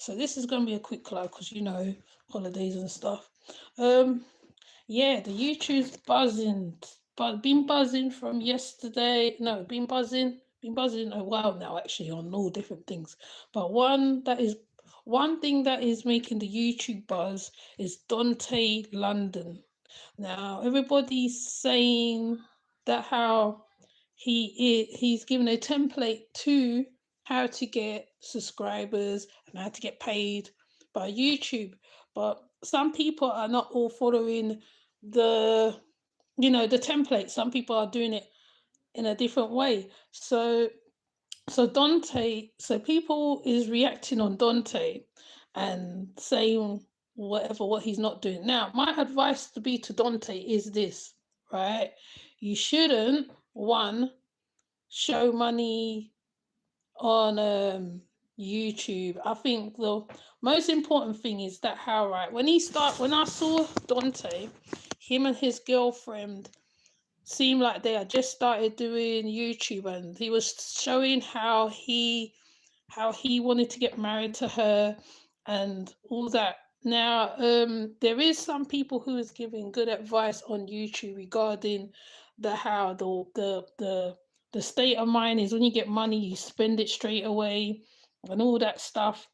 So this is going to be a quick live because holidays and stuff. Um, yeah, the YouTube's buzzing, but been buzzing from yesterday. No, been buzzing a while now actually on all different things. But one thing that is making the YouTube buzz is Dante London. Now everybody's saying that how he's given a template to how to get subscribers and how to get paid by YouTube. But some people are not all following the the template. Some people are doing it in a different way. So Dante, so people is reacting on Dante and saying what he's not doing. Now, my advice to be to Dante is this, right? You shouldn't one show money on YouTube. I think the most important thing is that how when I saw Dante, him and his girlfriend seemed like they had just started doing YouTube, and he was showing how he wanted to get married to her and all that. Now, there is some people who is giving good advice on YouTube regarding how the state of mind is when you get money, you spend it straight away and all that stuff.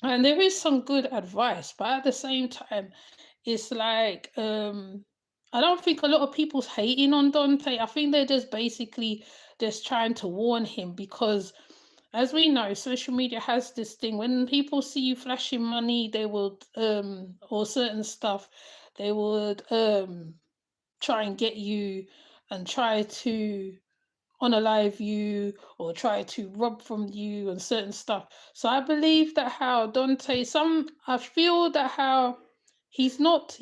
And there is some good advice, but at the same time, it's like I don't think a lot of people's hating on Dante. I think they're just basically just trying to warn him because as we know, social media has this thing when people see you flashing money, they would or certain stuff, they would try and get you and try to unalive you or try to rob from you and certain stuff. So I believe that how Dante, I feel that how he's not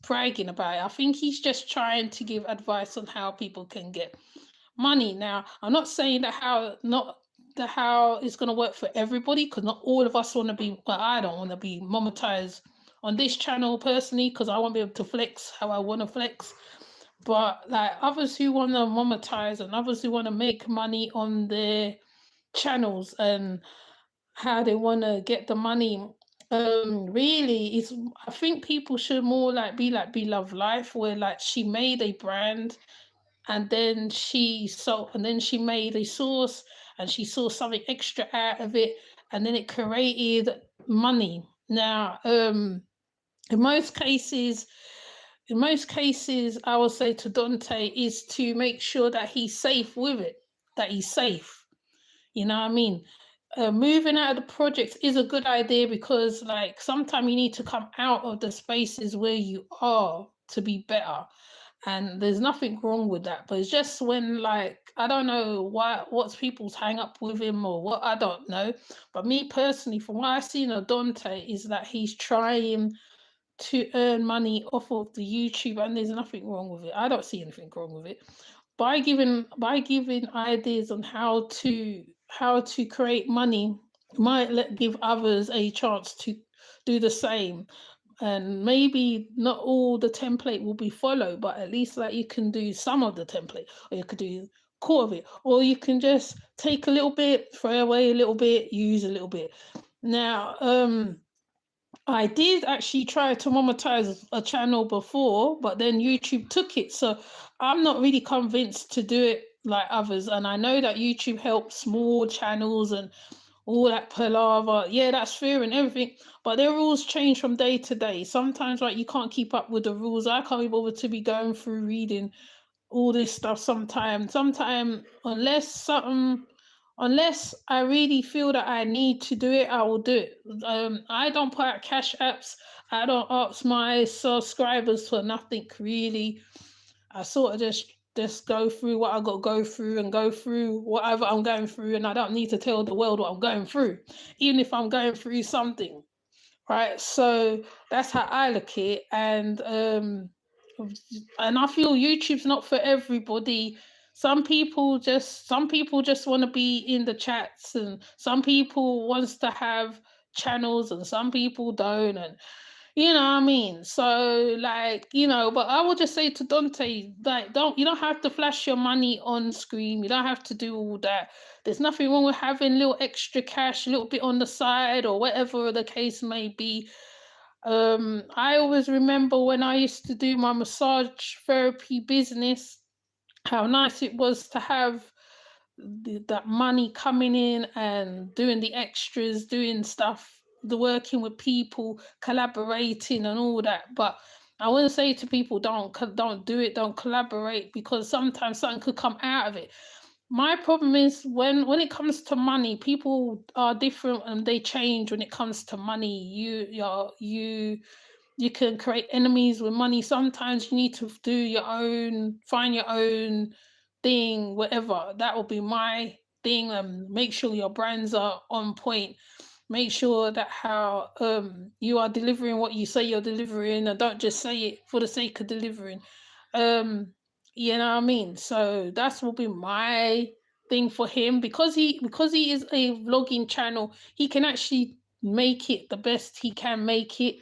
bragging about it. I think he's just trying to give advice on how people can get money. Now, I'm not saying that how it's going to work for everybody because not all of us want to be. Well, I don't want to be monetized on this channel personally because I won't be able to flex how I want to flex. But like others who want to monetize and others who want to make money on their channels and how they want to get the money, really is I think people should more like be Love Life, where like she made a brand and then she made a sauce and she saw something extra out of it and then it created money. Now, in most cases, I would say to Dante is to make sure that he's safe with it, that he's safe. You know what I mean? Moving out of the project is a good idea because, like, sometimes you need to come out of the spaces where you are to be better. And there's nothing wrong with that. But it's just when, like, I don't know what's people's hang up with him or what, I don't know. But me personally, from what I've seen of Dante, is that he's trying to earn money off of the YouTube, and there's nothing wrong with it. I don't see anything wrong with it. By giving ideas on how to create money might give others a chance to do the same. And maybe not all the template will be followed, but at least like you can do some of the template, or you could do core of it, or you can just take a little bit, throw away a little bit, use a little bit. Now, I did actually try to monetize a channel before, but then YouTube took it. So I'm not really convinced to do it like others. And I know that YouTube helps small channels and all that palaver. Yeah, that's fair and everything. But their rules change from day to day. Sometimes, like, you can't keep up with the rules. I can't be bothered to be going through reading all this stuff sometimes. Sometimes, unless I really feel that I need to do it, I will do it. I don't put out cash apps. I don't ask my subscribers for nothing really. I sort of just go through what I got to go through and go through whatever I'm going through, and I don't need to tell the world what I'm going through, even if I'm going through something, right? So that's how I look at it, and I feel YouTube's not for everybody. Some people just want to be in the chats, and some people wants to have channels, and some people don't. And You know what I mean? So, like, but I would just say to Dante, like, you don't have to flash your money on screen. You don't have to do all that. There's nothing wrong with having a little extra cash, a little bit on the side, or whatever the case may be. I always remember when I used to do my massage therapy business, how nice it was to have that money coming in and doing the extras, doing stuff, the working with people, collaborating and all that. But I wouldn't say to people don't do it, don't collaborate, because sometimes something could come out of it. My problem is when it comes to money, people are different and they change when it comes to money. You can create enemies with money. Sometimes you need to do your own, find your own thing, whatever. That will be my thing. Make sure your brands are on point. Make sure that how you are delivering what you say you're delivering, and don't just say it for the sake of delivering. Um, you know what I mean? So that's will be my thing for him, because he is a vlogging channel. He can actually make it the best he can make it.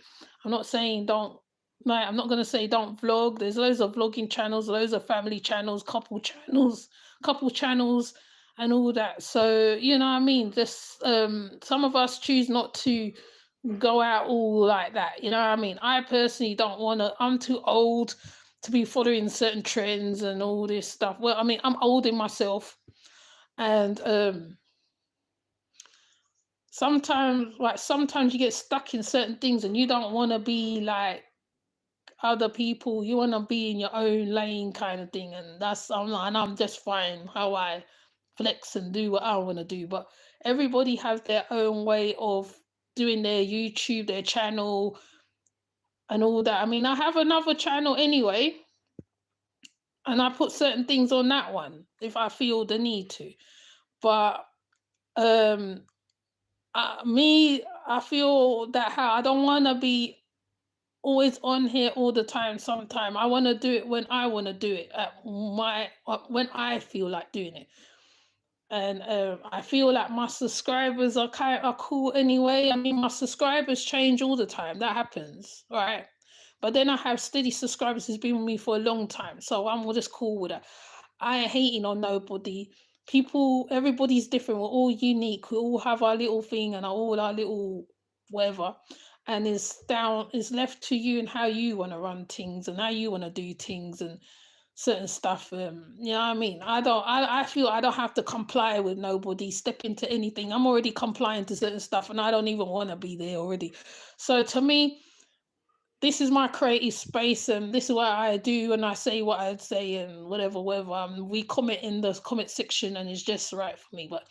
I'm not saying don't, like, I'm not gonna say don't vlog. There's loads of vlogging channels, loads of family channels, couple channels, and all that. So you know what I mean. Just some of us choose not to go out all like that. You know what I mean. I personally don't want to. I'm too old to be following certain trends and all this stuff. Well, I mean, I'm old in myself, and sometimes you get stuck in certain things and you don't want to be like other people. You want to be in your own lane kind of thing, and I'm just fine how I flex and do what I want to do. But everybody has their own way of doing their YouTube, their channel, and all that. I mean, I have another channel anyway, and I put certain things on that one if I feel the need to. But um I feel that how I don't want to be always on here all the time. Sometime I want to do it when I want to do it, at my when I feel like doing it. And I feel like my subscribers are cool anyway. I mean, my subscribers change all the time. That happens, right? But then I have steady subscribers who's been with me for a long time, so I'm just cool with that. I ain't hating on nobody. People, everybody's different. We're all unique. We all have our little thing and all our little whatever. And it's left to you and how you want to run things and how you want to do things and certain stuff. You know what I mean? I feel I don't have to comply with nobody, step into anything. I'm already complying to certain stuff and I don't even want to be there already. So to me, this is my creative space and this is what I do and I say what I'd say and whatever. We comment in the comment section and it's just right for me. But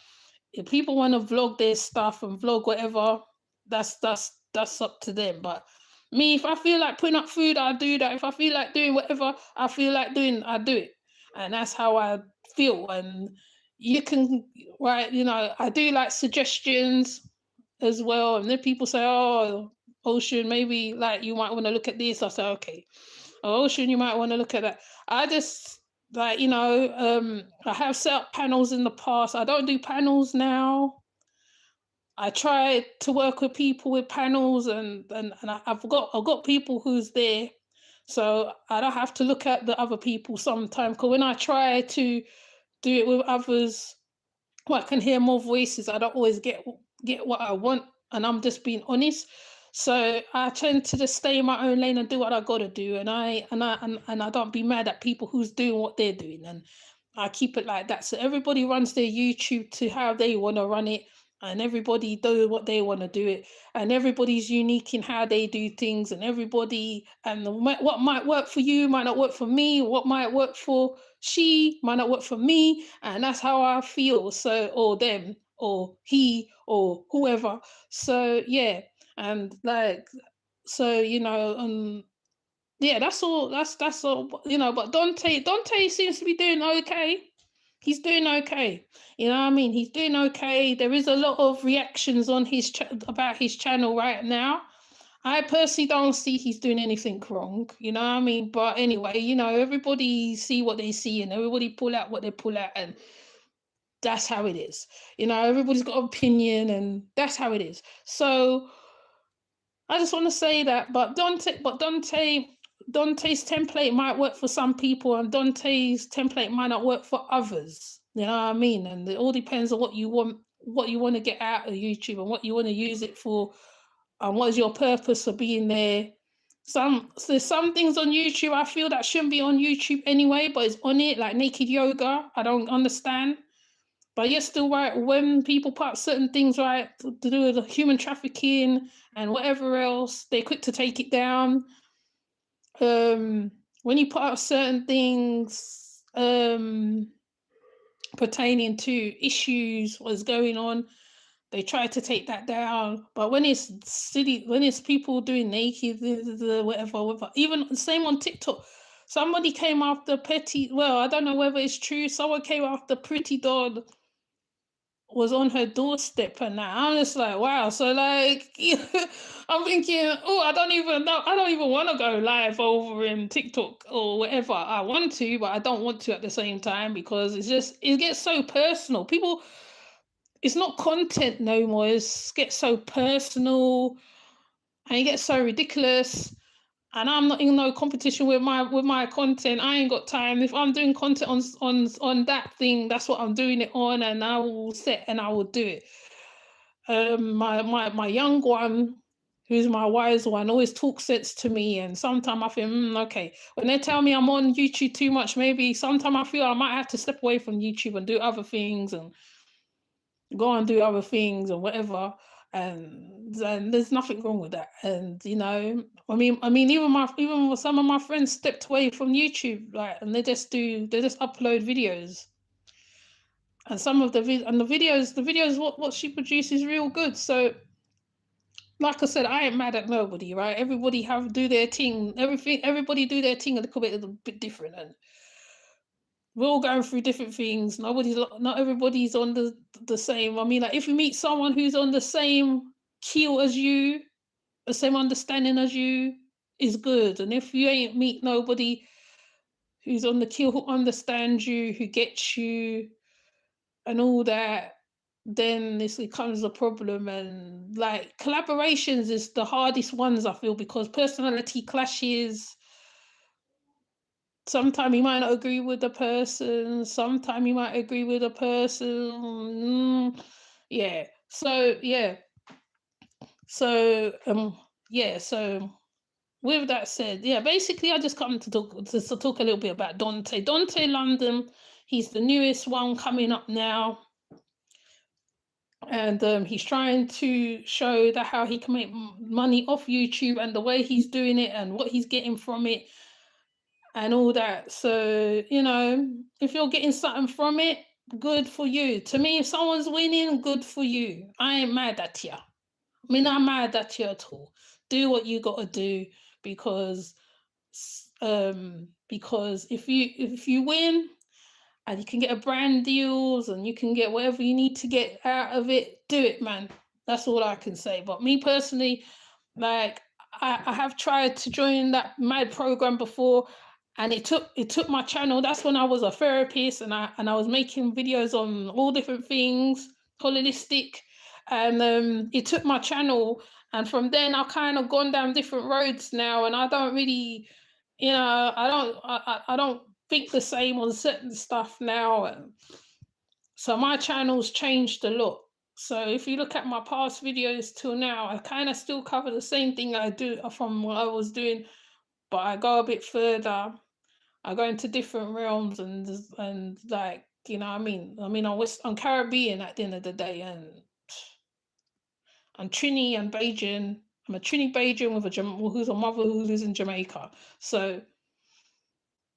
if people want to vlog their stuff and vlog whatever, that's up to them. But me, if I feel like putting up food, I'll do that. If I feel like doing whatever I feel like doing, I do it. And that's how I feel. And you can, right, I do like suggestions as well. And then people say, "Oh, Ocean, maybe like you might want to look at this." I say, "Okay." "Oh, Ocean, you might want to look at that." I just like, I have set up panels in the past. I don't do panels now. I try to work with people with panels, and I've got people who's there, so I don't have to look at the other people sometimes. Because when I try to do it with others, well, I can hear more voices. I don't always get what I want, and I'm just being honest. So I tend to just stay in my own lane and do what I gotta do, and I don't be mad at people who's doing what they're doing, and I keep it like that. So everybody runs their YouTube to how they want to run it, and everybody do what they want to do it, and everybody's unique in how they do things, and what might work for you might not work for me. What might work for she might not work for me, and that's how I feel. So, or them, or he, or whoever. So yeah, and like, so yeah, that's all. That's all. But Dante seems to be doing okay. He's doing okay. You know what I mean? He's doing okay. There is a lot of reactions on about his channel right now. I personally don't see he's doing anything wrong. You know what I mean? But anyway, everybody see what they see and everybody pull out what they pull out, and that's how it is. Everybody's got an opinion and that's how it is. So I just want to say that, Dante's template might work for some people, and Dante's template might not work for others. You know what I mean? And it all depends on what you want to get out of YouTube, and what you want to use it for, and what is your purpose for being there. There's some things on YouTube I feel that shouldn't be on YouTube anyway, but it's on it, like naked yoga. I don't understand. But you're still right. When people put up certain things, right, to do with human trafficking and whatever else, they're quick to take it down. When you put up certain things pertaining to issues, what's going on, they try to take that down. But when it's silly, when it's people doing naked, whatever, even same on TikTok. Somebody came after Petty. Well, I don't know whether it's true. Someone came after Pretty Doll was on her doorstep, and that I'm just like, wow. So like, I'm thinking, oh, I don't even know. I don't even want to go live over in TikTok or whatever. I want to, but I don't want to at the same time, because it gets so personal. People, it's not content no more. It gets so personal, and it gets so ridiculous. And I'm not in no competition with my content. I ain't got time. If I'm doing content on that thing, that's what I'm doing it on, and I will set and I will do it. My young one, who's my wise one, always talks sense to me, and sometimes I think, okay, when they tell me I'm on YouTube too much, maybe sometimes I feel I might have to step away from YouTube and do other things, and go and do other things or whatever. And there's nothing wrong with that. And I mean, even some of my friends stepped away from YouTube, like, and they just upload videos. And some of the videos what she produces is real good. So like I said, I ain't mad at nobody, right? Everybody do their thing. Everybody do their thing a little bit different, and we're all going through different things. Not everybody's on the same. I mean, like, if you meet someone who's on the same keel as you, the same understanding as you, is good. And if you ain't meet nobody who's on the keel, who understands you, who gets you, and all that, then this becomes a problem. And like, collaborations is the hardest ones, I feel, because personality clashes. Sometimes you might not agree with the person. Sometimes you might agree with the person. Yeah. So yeah. So yeah. So with that said, yeah. Basically, I just come to talk a little bit about Dante. Dante London. He's the newest one coming up now, and he's trying to show that how he can make money off YouTube, and the way he's doing it, and what he's getting from it, and all that. So, if you're getting something from it, good for you. To me, if someone's winning, good for you. I ain't mad at you. I mean, I'm mad at you at all. Do what you got to do, because if you win and you can get a brand deals and you can get whatever you need to get out of it, do it, man. That's all I can say. But me personally, like, I have tried to join that mad program before, and it took my channel. That's when I was a therapist, and I was making videos on all different things, holistic, and it took my channel. And from then I've kind of gone down different roads now, and I don't really, I don't think the same on certain stuff now, and so my channel's changed a lot. So if you look at my past videos till now, I kind of still cover the same thing I do from what I was doing, but I go a bit further. I go into different realms, and like, what I mean. I'm Caribbean at the end of the day, and I'm Trini and Bajan. I'm a Trini Bajan who's a mother who lives in Jamaica. So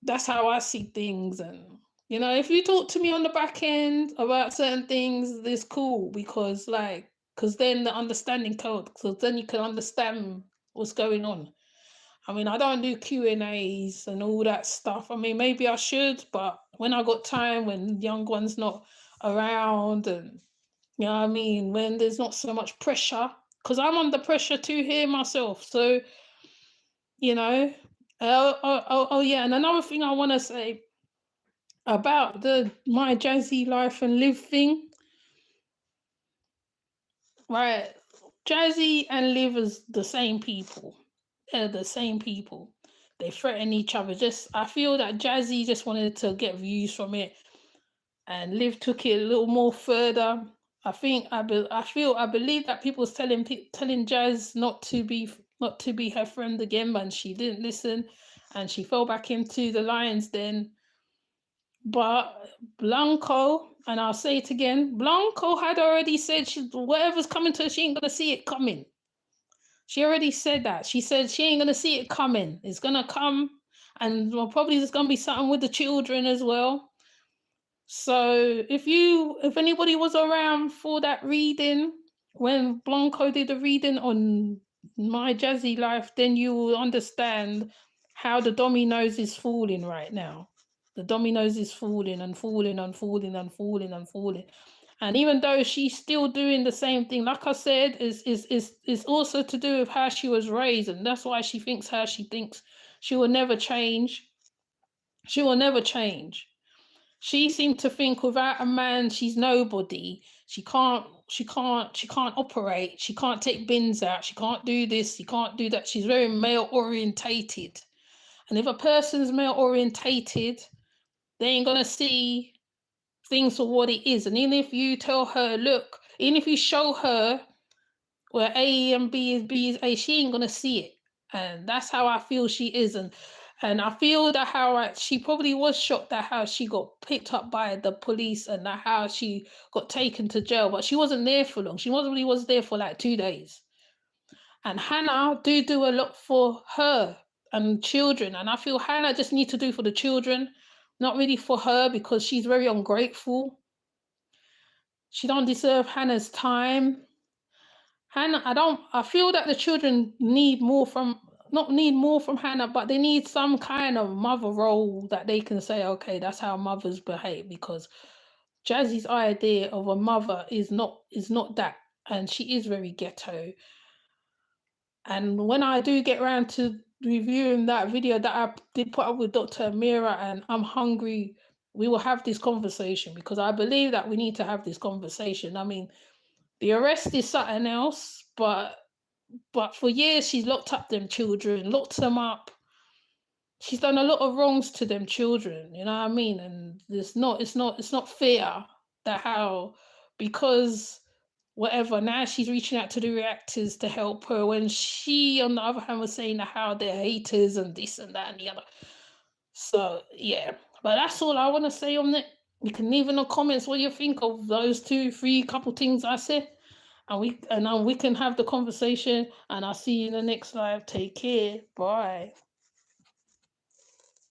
that's how I see things. And if you talk to me on the back end about certain things, it's cool, because then the understanding comes, because then you can understand what's going on. I mean, I don't do Q&As and all that stuff. I mean, maybe I should, but when I got time, when young one's not around, and what I mean, when there's not so much pressure, because I'm under pressure too here myself. So, yeah. And another thing I want to say about my jazzy life and live thing, right? Jazzy and Liv is the same people. They're the same people. They threaten each other. Just I feel that Jazzy just wanted to get views from it, and Liv took it a little more further. I believe that people was telling Jazz not to be her friend again, and she didn't listen, and she fell back into the lion's den. But Blanco, and I'll say it again, Blanco had already said whatever's coming to her, she ain't gonna see it coming. She already said that. She said she ain't gonna see it coming. It's gonna come, and well, probably there's gonna be something with the children as well. So if anybody was around for that reading when Blanco did the reading on My Jazzy Life, then you will understand how the dominoes is falling right now. The dominoes is falling and falling and falling and falling and falling. And even though she's still doing the same thing, like I said, is also to do with how she was raised, and that's why she thinks how she thinks. She will never change. She will never change. She seemed to think without a man, she's nobody. She can't operate. She can't take bins out. She can't do this. She can't do that. She's very male orientated. And if a person's male orientated, they ain't gonna see things for what it is. And even if you tell her, look, even if you show her where A and B is A, she ain't gonna see it. And that's how I feel she is. And I feel that she probably was shocked at how she got picked up by the police and that how she got taken to jail, but she wasn't there for long. She wasn't was there for like 2 days. And Hannah do a lot for her and children. And I feel Hannah just needs to do for the children, not really for her, because she's very ungrateful. She don't deserve Hannah's time. Hannah, I feel that the children need more from, not need more from Hannah, but they need some kind of mother role that they can say, okay, that's how mothers behave, because Jazzy's idea of a mother is not that, and she is very ghetto. And when I do get around to reviewing that video that I did put up with Dr. Amira and I'm Hungry, we will have this conversation, because I believe that we need to have this conversation. I mean, the arrest is something else, but for years she's locked up them children, locked them up. She's done a lot of wrongs to them children, you know what I mean? And it's not fair that how, because whatever, now she's reaching out to the reactors to help her, when she on the other hand was saying how they're haters and this and that and the other. So yeah, but that's all I want to say on it. You can leave in the comments what you think of those 2, 3 couple things I said, and we can have the conversation. And I'll see you in the next live. Take care. Bye.